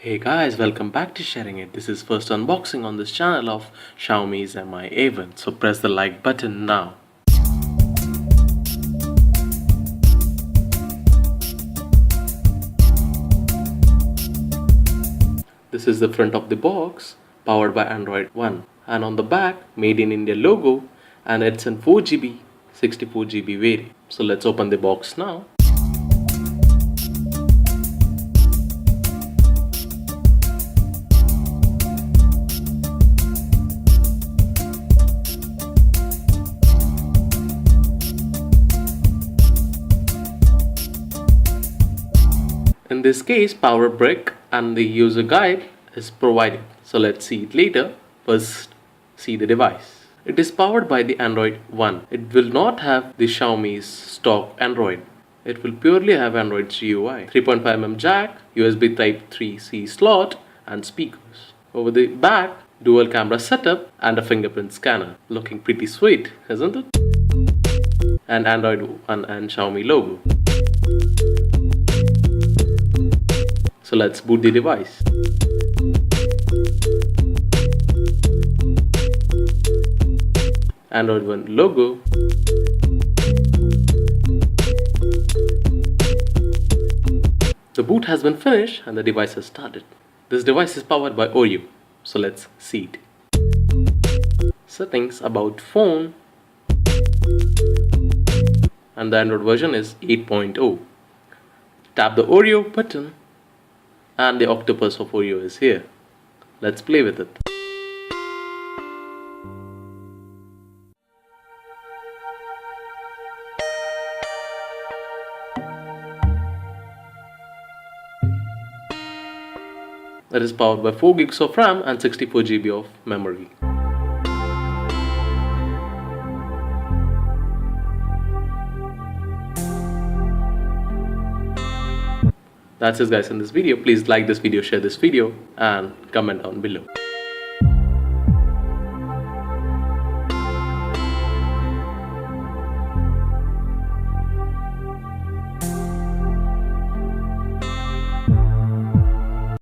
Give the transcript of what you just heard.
Hey guys, welcome back to Sharing It. This is first unboxing on this channel of Xiaomi's Mi A1. So press the like button now. This is the front of the box, powered by Android 1. And on the back, Made in India logo, and it's in 4GB, 64GB variant. So let's open the box now. In this case, power brick and the user guide is provided. So let's see it later. First, see the device. It is powered by the Android 1. It will not have the Xiaomi's stock Android. It will purely have Android's GUI. 3.5mm jack, USB Type 3C slot and speakers. Over the back, dual camera setup and a fingerprint scanner. Looking pretty sweet, isn't it? And Android 1 and Xiaomi logo. So let's boot the device. Android 1 logo. The boot has been finished and the device has started. This device is powered by Oreo. So let's see it. Settings, about phone. And the Android version is 8.0. Tap the Oreo button. And the octopus of Oreo is here. Let's play with it. It is powered by 4 gigs of RAM and 64 GB of memory. That's it guys in this video. Please like this video, share this video and comment down below.